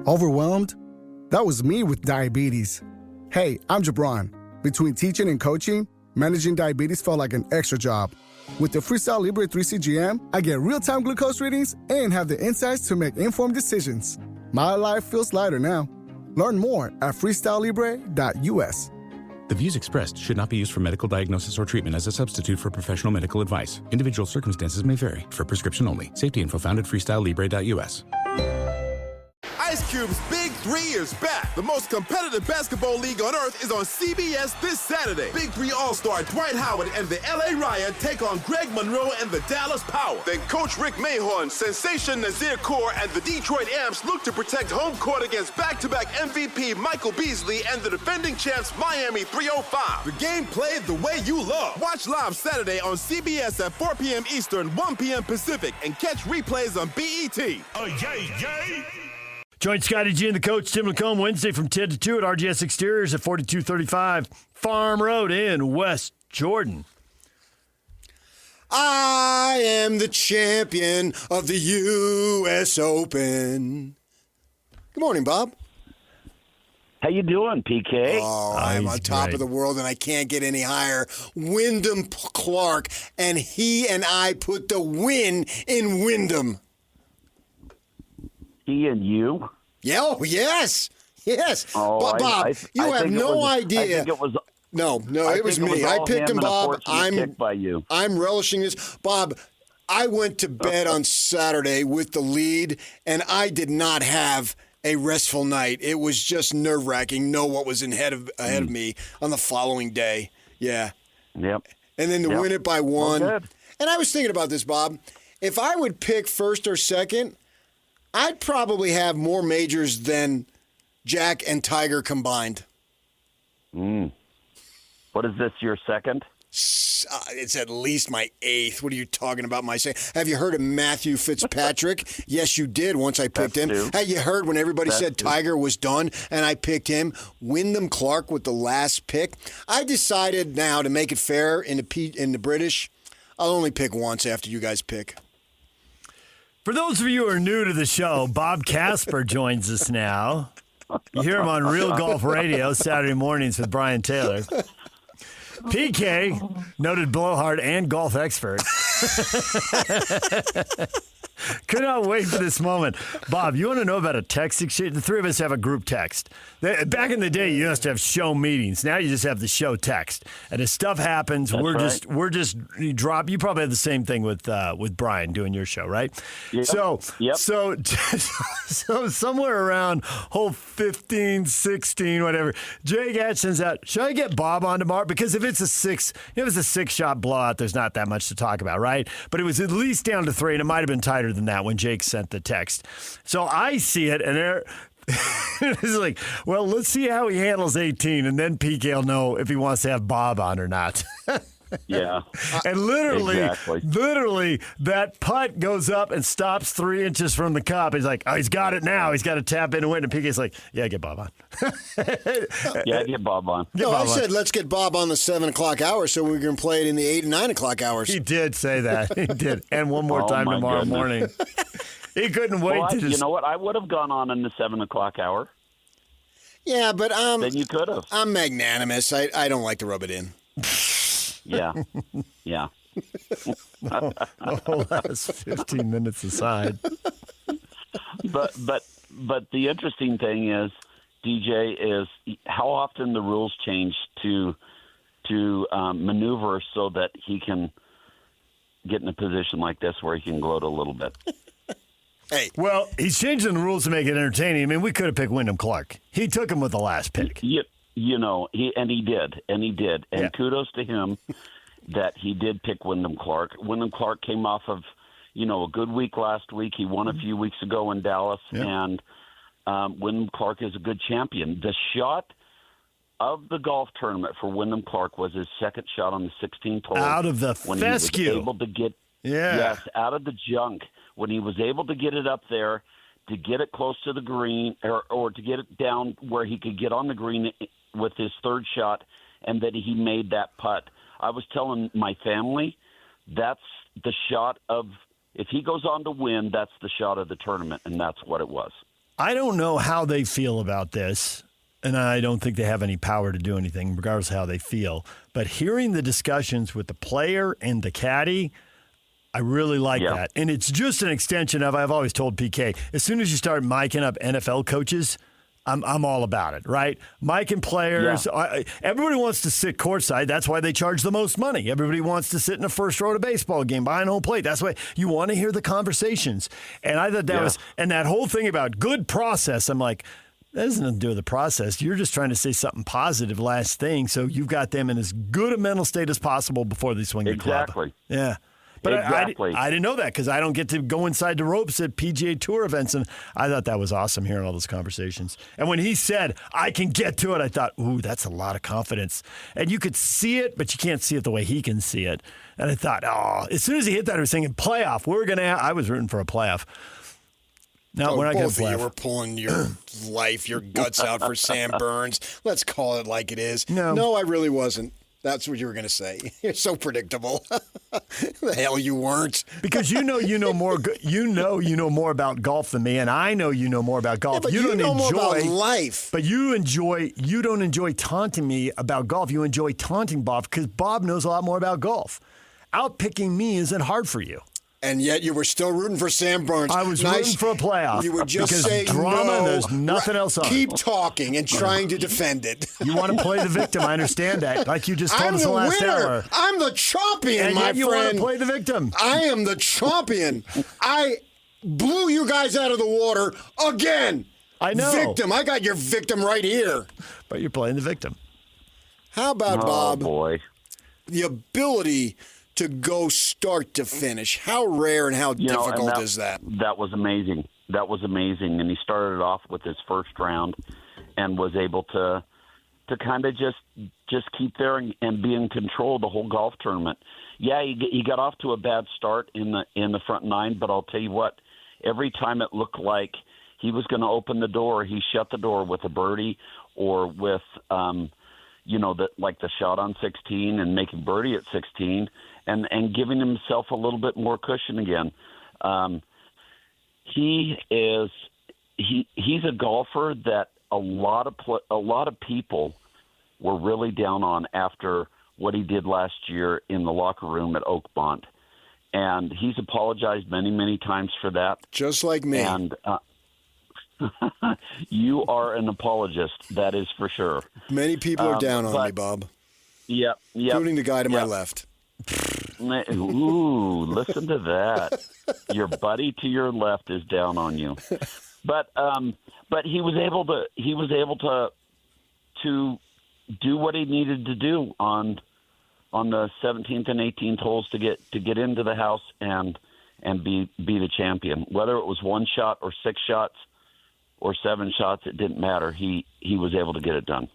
Overwhelmed? That was me with diabetes. Hey, I'm Jabron. Between teaching and coaching, managing diabetes felt like an extra job. With the Freestyle Libre 3 CGM, I get real-time glucose readings and have the insights to make informed decisions. My life feels lighter now. Learn more at freestylelibre.us. The views expressed should not be used for medical diagnosis or treatment as a substitute for professional medical advice. Individual circumstances may vary. For prescription only. Safety info found at freestylelibre.us. Ice Cube's Big 3 is back. The most competitive basketball league on earth is on CBS this Saturday. Big 3 All-Star Dwight Howard and the LA Riot take on Greg Monroe and the Dallas Power. Then Coach Rick Mahorn, Sensation Nazir Kaur, and the Detroit Amps look to protect home court against back-to-back MVP Michael Beasley and the defending champs Miami 305. The game played the way you love. Watch live Saturday on CBS at 4 p.m. Eastern, 1 p.m. Pacific, and catch replays on BET. Oh, yay, yay! Join Scotty G and the coach, Tim Lacombe, Wednesday from 10 to 2 at RGS Exteriors at 4235 Farm Road in West Jordan. I am the champion of the U.S. Open. Good morning, Bob. How you doing, PK? Oh, I'm on top of the world, and I can't get any higher. Wyndham Clark, and he and I put the win in Wyndham. He and you? Yeah, oh, yes. Oh, Bob, you have no idea. I think it was. No, it was me. I picked him, Bob. I'm relishing this. Bob, I went to bed on Saturday with the lead, and I did not have a restful night. It was just nerve-wracking. Know what was ahead of me on the following day. Yeah. Yep. And then to win it by one. Well, and I was thinking about this, Bob. If I would pick first or second, I'd probably have more majors than Jack and Tiger combined. What is this, your second? It's at least my eighth. What are you talking about, my second? Have you heard of Matthew Fitzpatrick? Yes, you did once I picked him. Have you heard when everybody said Tiger was done and I picked him? Wyndham Clark with the last pick. I decided now to make it fair in the British, I'll only pick once after you guys pick. For those of you who are new to the show, Bob Casper joins us now. You hear him on Real Golf Radio Saturday mornings with Brian Taylor. PK, noted blowhard and golf expert. Could not wait for this moment. Bob, you want to know about a text exchange? The three of us have a group text. Back in the day, you used to have show meetings. Now you just have the show text. And as stuff happens, we're just you drop. You probably have the same thing with Brian doing your show, right? Yep. So somewhere around hole 15, 16, whatever, Jay Gatch sends out, should I get Bob on tomorrow? Because if it's a six-shot blowout, there's not that much to talk about, right? But it was at least down to 3, and it might have been tighter than that when Jake sent the text. So I see it, and it's like, well, let's see how he handles 18, and then PK will know if he wants to have Bob on or not. Yeah. And literally, that putt goes up and stops 3 inches from the cup. He's like, oh, he's got it now. He's got to tap in and win. And PK's like, yeah, get Bob on. Get Bob on. I said, let's get Bob on the 7 o'clock hour so we can play it in the 8 and 9 o'clock hours. He did say that. He did. And one more time tomorrow morning. He couldn't wait to just... You know what? I would have gone on in the 7 o'clock hour. Yeah, but then you could have. I'm magnanimous. I don't like to rub it in. Yeah. The last 15 minutes aside. But the interesting thing is, DJ, is how often the rules change to maneuver so that he can get in a position like this where he can gloat a little bit. Hey. Well, he's changing the rules to make it entertaining. I mean, we could have picked Wyndham Clark. He took him with the last pick. You know, he did. And yeah. Kudos to him that he did pick Wyndham Clark. Wyndham Clark came off of, a good week last week. He won a few weeks ago in Dallas, and Wyndham Clark is a good champion. The shot of the golf tournament for Wyndham Clark was his second shot on the 16th hole. Out of the fescue. He was able to get, out of the junk. When he was able to get it up there, to get it close to the green, or to get it down where he could get on the green with his third shot, and that he made that putt. I was telling my family, that's the shot of, if he goes on to win, that's the shot of the tournament, and that's what it was. I don't know how they feel about this, and I don't think they have any power to do anything, regardless of how they feel. But hearing the discussions with the player and the caddy, I really like that. And it's just an extension of, I've always told PK, as soon as you start miking up NFL coaches, I'm all about it, right? Miking players. Yeah. Everybody wants to sit courtside. That's why they charge the most money. Everybody wants to sit in the first row of a baseball game behind home plate. That's why you want to hear the conversations. And I thought that was, and that whole thing about good process, I'm like, that has nothing to do with the process. You're just trying to say something positive last thing, so you've got them in as good a mental state as possible before they swing the club. Exactly. Yeah. But exactly. I didn't know that because I don't get to go inside the ropes at PGA Tour events, and I thought that was awesome hearing all those conversations. And when he said, I can get to it, I thought, ooh, that's a lot of confidence. And you could see it, but you can't see it the way he can see it. And I thought, as soon as he hit that, I was thinking, playoff. I was rooting for a playoff. No, we're not going to play. You were pulling your your guts out for Sam Burns. Let's call it like it is. No, I really wasn't. That's what you were going to say. You're so predictable. The hell you weren't. Because you know more about golf than me, and I know you know more about golf. Yeah, but you know more about life. But you don't enjoy taunting me about golf. You enjoy taunting Bob because Bob knows a lot more about golf. Outpicking me isn't hard for you. And yet you were still rooting for Sam Burns. I was rooting for a playoff. You would just because say drama, no. There's nothing else on Keep talking and trying to defend it. You want to play the victim. I understand that. Like you just told us the last hour. I'm the champion, and my yet you friend. Want to play the victim. I am the champion. I blew you guys out of the water again. I know. Victim. I got your victim right here. But you're playing the victim. How about, Bob? Oh, boy. The ability to go start to finish. How rare and how difficult is that? That was amazing. And he started off with his first round and was able to kind of just keep there and be in control of the whole golf tournament. Yeah, he got off to a bad start in the front nine, but I'll tell you what, every time it looked like he was going to open the door, he shut the door with a birdie or with the shot on 16 and making birdie at 16. And giving himself a little bit more cushion again. He's a golfer that a lot of people were really down on after what he did last year in the locker room at Oakmont, and he's apologized many, many times for that. Just like me. And you are an apologist, that is for sure. Many people are down on me, Bob. Yep. Including the guy to my left. Ooh, listen to that. Your buddy to your left is down on you. But he was able to do what he needed to do on the 17th and 18th holes to get into the house and be the champion. Whether it was one shot or 6 shots or 7 shots, it didn't matter. He was able to get it done.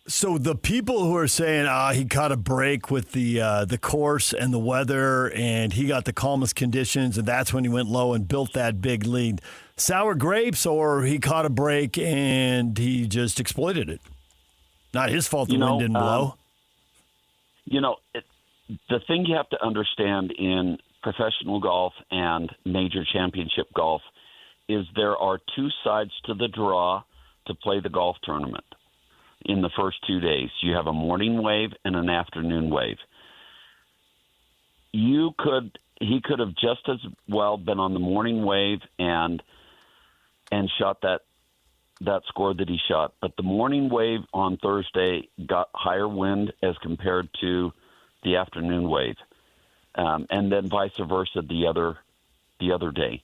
So the people who are saying, he caught a break with the course and the weather, and he got the calmest conditions, and that's when he went low and built that big lead. Sour grapes, or he caught a break and he just exploited it? Not his fault the wind didn't blow. The thing you have to understand in professional golf and major championship golf is there are 2 sides to the draw to play the golf tournament. In the first 2 days, you have a morning wave and an afternoon wave. He could have just as well been on the morning wave and shot that score that he shot. But the morning wave on Thursday got higher wind as compared to the afternoon wave, and then vice versa the other day.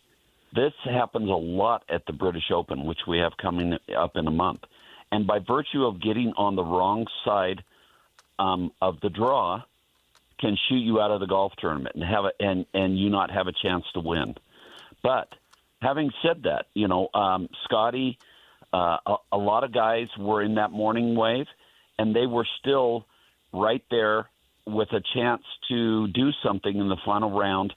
This happens a lot at the British Open, which we have coming up in a month. And by virtue of getting on the wrong side of the draw, can shoot you out of the golf tournament and you not have a chance to win. But having said that, Scotty, a lot of guys were in that morning wave, and they were still right there with a chance to do something in the final round,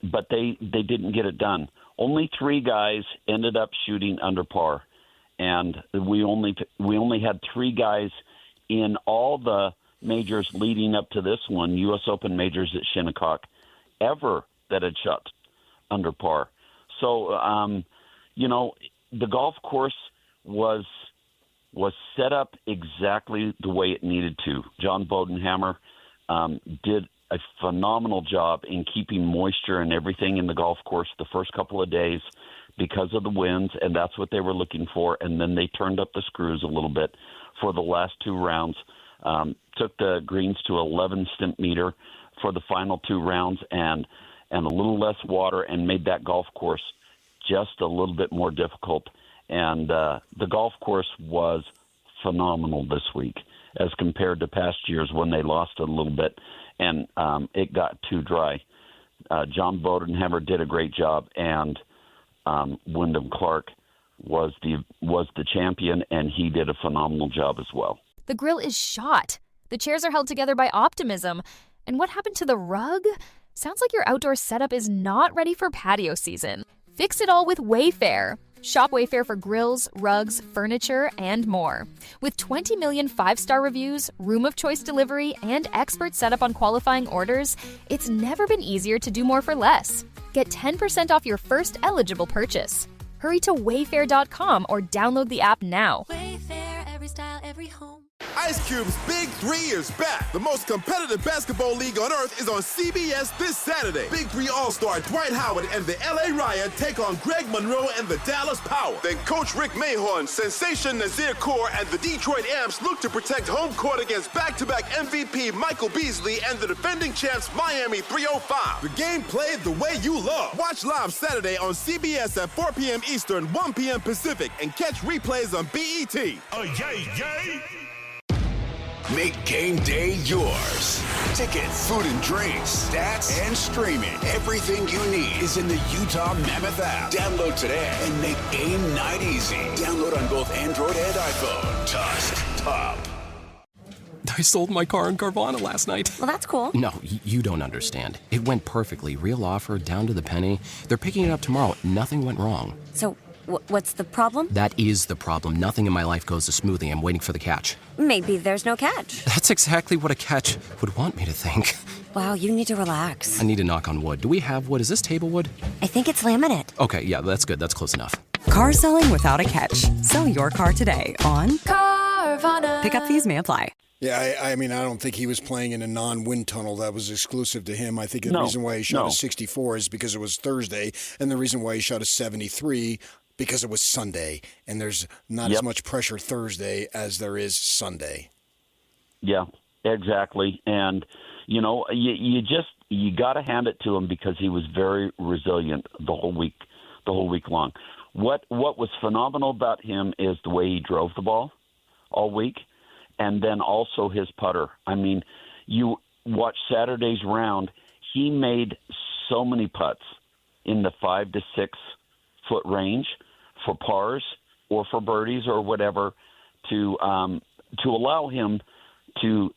but they didn't get it done. Only 3 guys ended up shooting under par. And we only had 3 guys in all the majors leading up to this one, U.S. Open majors at Shinnecock, ever that had shot under par. So, the golf course was set up exactly the way it needed to. John Bodenhammer did a phenomenal job in keeping moisture and everything in the golf course the first couple of days because of the winds, and that's what they were looking for. And then they turned up the screws a little bit for the last 2 rounds, took the greens to 11 stimp meter for the final 2 rounds and a little less water, and made that golf course just a little bit more difficult. And the golf course was phenomenal this week as compared to past years when they lost it a little bit and it got too dry. John Bodenhammer did a great job, and Wyndham Clark was the champion, and he did a phenomenal job as well. The grill is shot. The chairs are held together by optimism. And what happened to the rug? Sounds like your outdoor setup is not ready for patio season. Fix it all with Wayfair. Shop Wayfair for grills, rugs, furniture, and more. With 20 million 5-star reviews, room of choice delivery, and expert setup on qualifying orders, it's never been easier to do more for less. Get 10% off your first eligible purchase. Hurry to wayfair.com or download the app now. Wayfair, every style, every home. Ice Cube's Big 3 is back. The most competitive basketball league on earth is on CBS this Saturday. Big 3 All-Star Dwight Howard and the LA Riot take on Greg Monroe and the Dallas Power. Then Coach Rick Mahorn, Sensation Nazir Kaur, and the Detroit Amps look to protect home court against back-to-back MVP Michael Beasley and the defending champs Miami 305. The game played the way you love. Watch live Saturday on CBS at 4 p.m. Eastern, 1 p.m. Pacific, and catch replays on BET. Oh, yay, yay! Make game day yours. Tickets, food and drinks, stats, and streaming. Everything you need is in the Utah Mammoth app. Download today and make game night easy. Download on both Android and iPhone. Tusk Top. I sold my car in Carvana last night. Well, that's cool. No, you don't understand. It went perfectly. Real offer, down to the penny. They're picking it up tomorrow. Nothing went wrong. So, what's the problem? That is the problem. Nothing in my life goes as smoothly. I'm waiting for the catch. Maybe there's no catch. That's exactly what a catch would want me to think. Wow, you need to relax. I need to knock on wood. Do we have wood? Is this table wood? I think it's laminate. Okay, yeah, that's good. That's close enough. Car selling without a catch. Sell your car today on Carvana. Pickup fees may apply. Yeah, I mean, I don't think he was playing in a non-wind tunnel that was exclusive to him. I think the reason why he shot a 64 is because it was Thursday, and the reason why he shot a 73 because it was Sunday, and there's not as much pressure Thursday as there is Sunday. Yeah, exactly. And, you got to hand it to him because he was very resilient the whole week long. What was phenomenal about him is the way he drove the ball all week, and then also his putter. I mean, you watch Saturday's round, he made so many putts in the 5 to 6 foot range for pars or for birdies or whatever to allow him to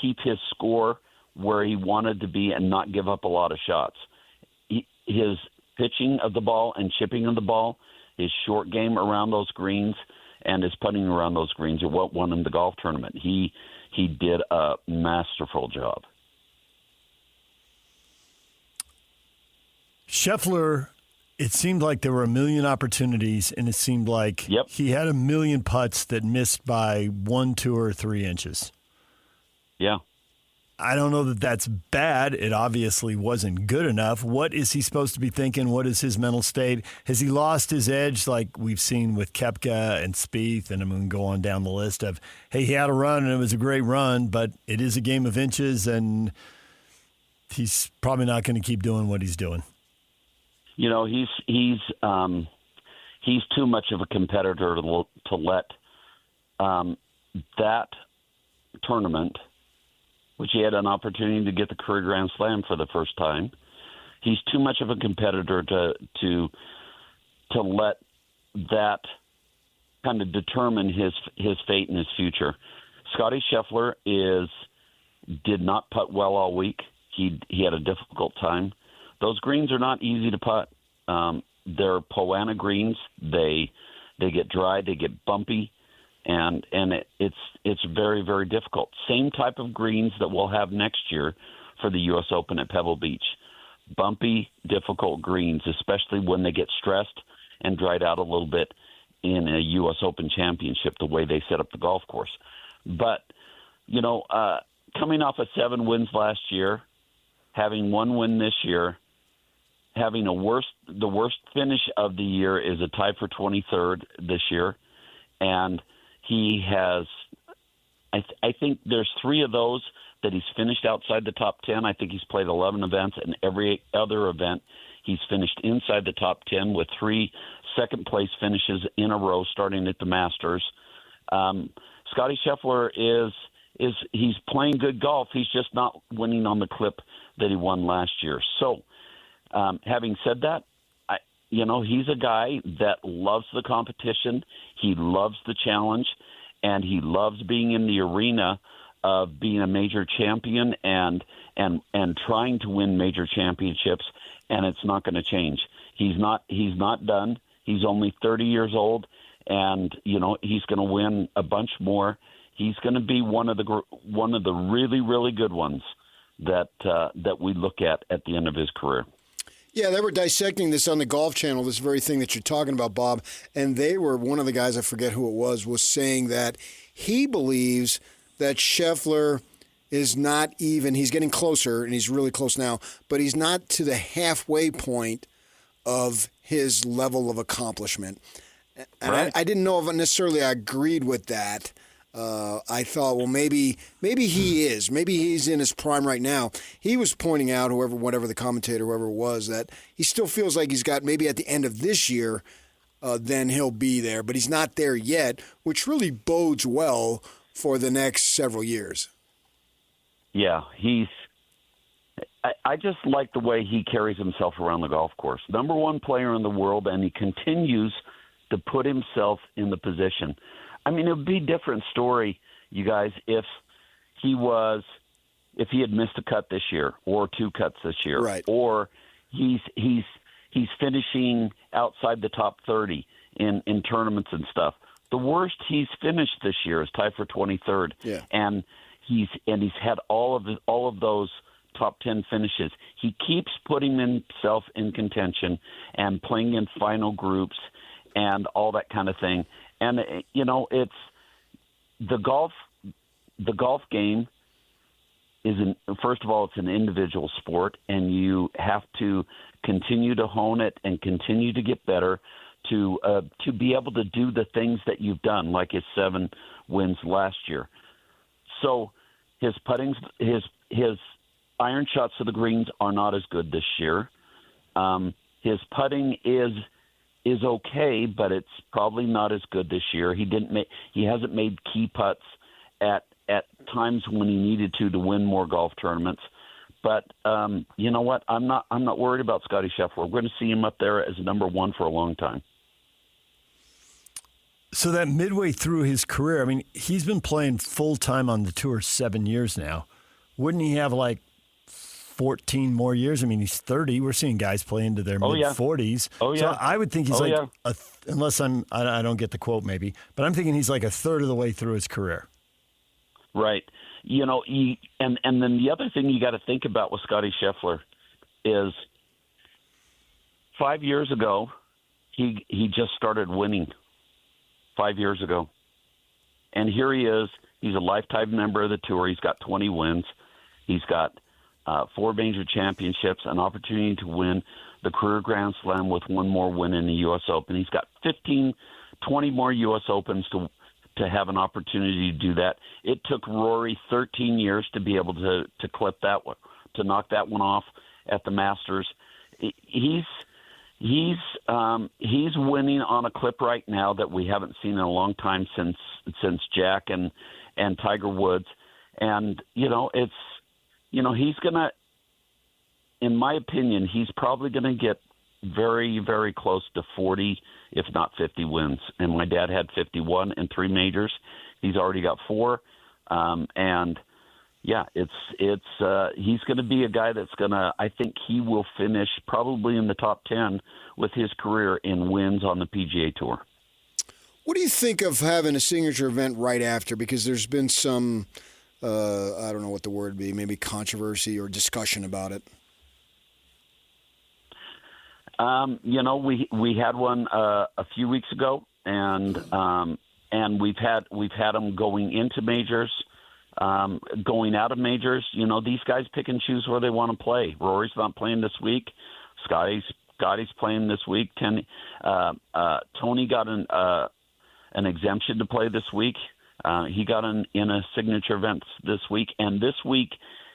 keep his score where he wanted to be and not give up a lot of shots. His pitching of the ball and chipping of the ball, his short game around those greens, and his putting around those greens are what won him the golf tournament. He did a masterful job. Scheffler, it seemed like there were a million opportunities, and it seemed like he had a million putts that missed by 1, 2, or 3 inches. Yeah. I don't know that that's bad. It obviously wasn't good enough. What is he supposed to be thinking? What is his mental state? Has he lost his edge like we've seen with Koepka and Spieth? And I'm going to go on down the list of, hey, he had a run and it was a great run, but it is a game of inches, and he's probably not going to keep doing what he's doing. You know, he's too much of a competitor to let that tournament, which he had an opportunity to get the career Grand Slam for the first time. He's too much of a competitor to let that kind of determine his fate and his future. Scottie Scheffler did not putt well all week. He had a difficult time. Those greens are not easy to putt. They're Poana greens. They get dry. They get bumpy. And it's very, very difficult. Same type of greens that we'll have next year for the U.S. Open at Pebble Beach. bumpy, difficult greens, especially when they get stressed and dried out a little bit in a U.S. Open championship, the way they set up the golf course. But, coming off of 7 wins last year, having 1 win this year, having the worst finish of the year is a tie for 23rd this year. And he has, I think there's 3 of those that he's finished outside the top 10. I think he's played 11 events, and every other event he's finished inside the top 10 with 3 second-place finishes in a row starting at the Masters. Scottie Scheffler he's playing good golf. He's just not winning on the clip that he won last year. So, having said that, he's a guy that loves the competition. He loves the challenge, and he loves being in the arena of being a major champion and trying to win major championships. And it's not going to change. He's not done. He's only 30 years old, and he's going to win a bunch more. He's going to be one of the really, really good ones that we look at the end of his career. Yeah, they were dissecting this on the Golf Channel, this very thing that you're talking about, Bob, and one of the guys, I forget who it was saying that he believes that Scheffler is not even, he's getting closer, and he's really close now, but he's not to the halfway point of his level of accomplishment. And right. I didn't know if necessarily I agreed with that. I thought, well, maybe he is. Maybe he's in his prime right now. He was pointing out, whatever the commentator, whoever it was, that he still feels like he's got maybe at the end of this year, then he'll be there. But he's not there yet, which really bodes well for the next several years. Yeah, I just like the way he carries himself around the golf course. Number 1 player in the world, and he continues to put himself in the position. I mean, it would be a different story, you guys, if he had missed a cut this year or 2 cuts this year, right? Or he's finishing outside the top 30 in tournaments and stuff. The worst he's finished this year is tied for 23rd, yeah. And he's had all of those top 10 finishes. He keeps putting himself in contention and playing in final groups and all that kind of thing. And it's the golf game first of all, it's an individual sport, and you have to continue to hone it and continue to get better to be able to do the things that you've done, like his 7 wins last year. So his puttings, his iron shots to the greens are not as good this year. His putting is okay, but it's probably not as good this year. He hasn't made key putts at times when he needed to win more golf tournaments. But you know what? I'm not worried about Scottie Scheffler. We're going to see him up there as number 1 for a long time. So that midway through his career, I mean, he's been playing full time on the tour 7 years now. Wouldn't he have like 14 more years? I mean, he's 30. We're seeing guys play into their mid-40s. Oh, yeah. So I would think he's unless I don't get the quote maybe, but I'm thinking he's like a third of the way through his career. Right. You know, and then the other thing you got to think about with Scottie Scheffler is 5 years ago, he just started winning 5 years ago. And here he is. He's a lifetime member of the tour. He's got 20 wins. He's got 4 major championships, an opportunity to win the career Grand Slam with 1 more win in the U.S. Open. He's got 20 more U.S. Opens to have an opportunity to do that. It took Rory 13 years to be able to clip that one, to knock that one off at the Masters. He's winning on a clip right now that we haven't seen in a long time since Jack and Tiger Woods. And, he's going to, in my opinion, he's probably going to get very, very close to 40, if not 50 wins. And my dad had 51 in 3 majors. He's already got 4. And yeah, he's going to be a guy that's going to, I think he will finish probably in the top 10 with his career in wins on the PGA Tour. What do you think of having a signature event right after? Because there's been some, I don't know what the word would be, maybe controversy or discussion about it. We had one a few weeks ago, and we've had them going into majors, going out of majors. These guys pick and choose where they want to play. Rory's not playing this week. Scotty's playing this week. Tony got an exemption to play this week. He got in a signature event this week, and this week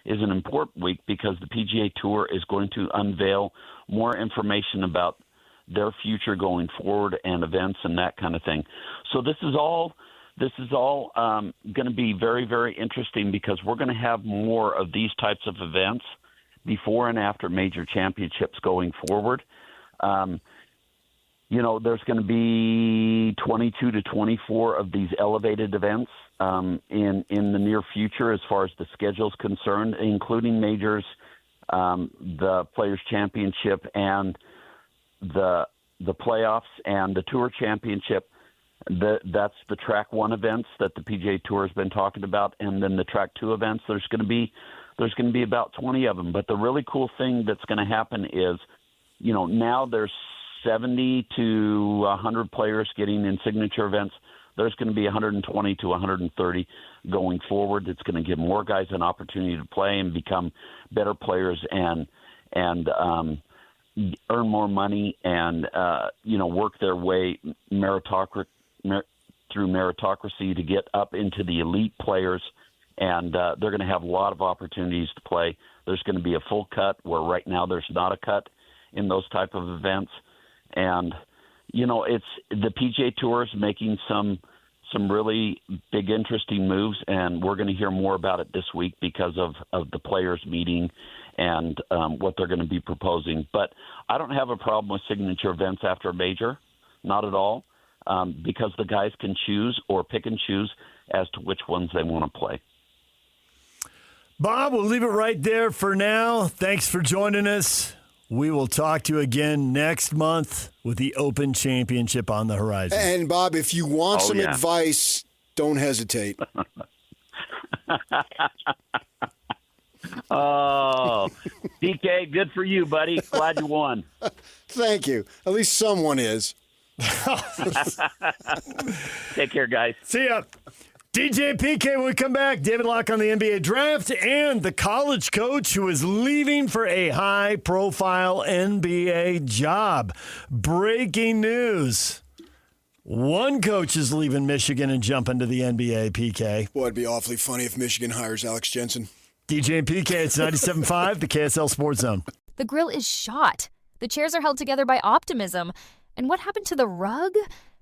is an important week because the PGA Tour is going to unveil more information about their future going forward and events and that kind of thing. So this is all going to be very, very interesting because we're going to have more of these types of events before and after major championships going forward. There's going to be 22 to 24 of these elevated events in the near future as far as the schedule is concerned, including majors, the Players' Championship, and the playoffs and the Tour Championship. That's the Track 1 events that the PGA Tour has been talking about, and then the Track 2 events. There's going to be about 20 of them. But the really cool thing that's going to happen is, now there's 70 to 100 players getting in signature events. There's going to be 120 to 130 going forward. It's going to give more guys an opportunity to play and become better players and earn more money and work their way through meritocracy to get up into the elite players. And they're going to have a lot of opportunities to play. There's going to be a full cut where right now there's not a cut in those type of events. And, it's the PGA Tour is making some really big, interesting moves, and we're going to hear more about it this week because of the players meeting and what they're going to be proposing. But I don't have a problem with signature events after a major, not at all, because the guys can choose or pick and choose as to which ones they want to play. Bob, we'll leave it right there for now. Thanks for joining us. We will talk to you again next month with the Open Championship on the horizon. And, Bob, if you want some advice, don't hesitate. Oh, DK, good for you, buddy. Glad you won. Thank you. At least someone is. Take care, guys. See ya. DJ PK, when we come back, David Locke on the NBA draft and the college coach who is leaving for a high-profile NBA job. Breaking news. One coach is leaving Michigan and jumping to the NBA, PK. Boy, it'd be awfully funny if Michigan hires Alex Jensen. DJ and PK, it's 97.5, the KSL Sports Zone. The grill is shot. The chairs are held together by optimism. And what happened to the rug?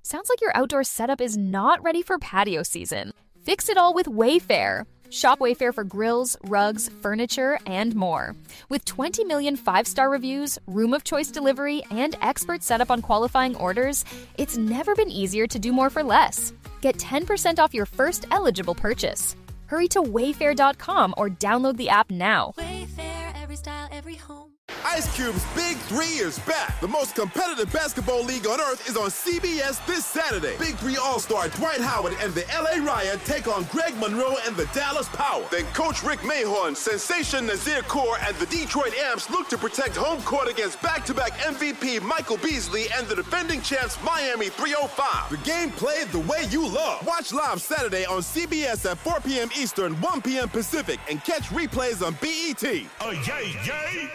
Sounds like your outdoor setup is not ready for patio season. Fix it all with Wayfair. Shop Wayfair for grills, rugs, furniture, and more. With 20 million 5-star reviews, room of choice delivery, and expert setup on qualifying orders, it's never been easier to do more for less. Get 10% off your first eligible purchase. Hurry to wayfair.com or download the app now. Wayfair, every style, every home. Ice Cube's Big 3 is back. The most competitive basketball league on earth is on CBS this Saturday. Big 3 All-Star Dwight Howard and the LA Riot take on Greg Monroe and the Dallas Power. Then Coach Rick Mahorn, Sensation Nazir Kaur, and the Detroit Amps look to protect home court against back-to-back MVP Michael Beasley and the defending champs Miami 305. The game played the way you love. Watch live Saturday on CBS at 4 p.m. Eastern, 1 p.m. Pacific, and catch replays on BET. Oh, yay, yay!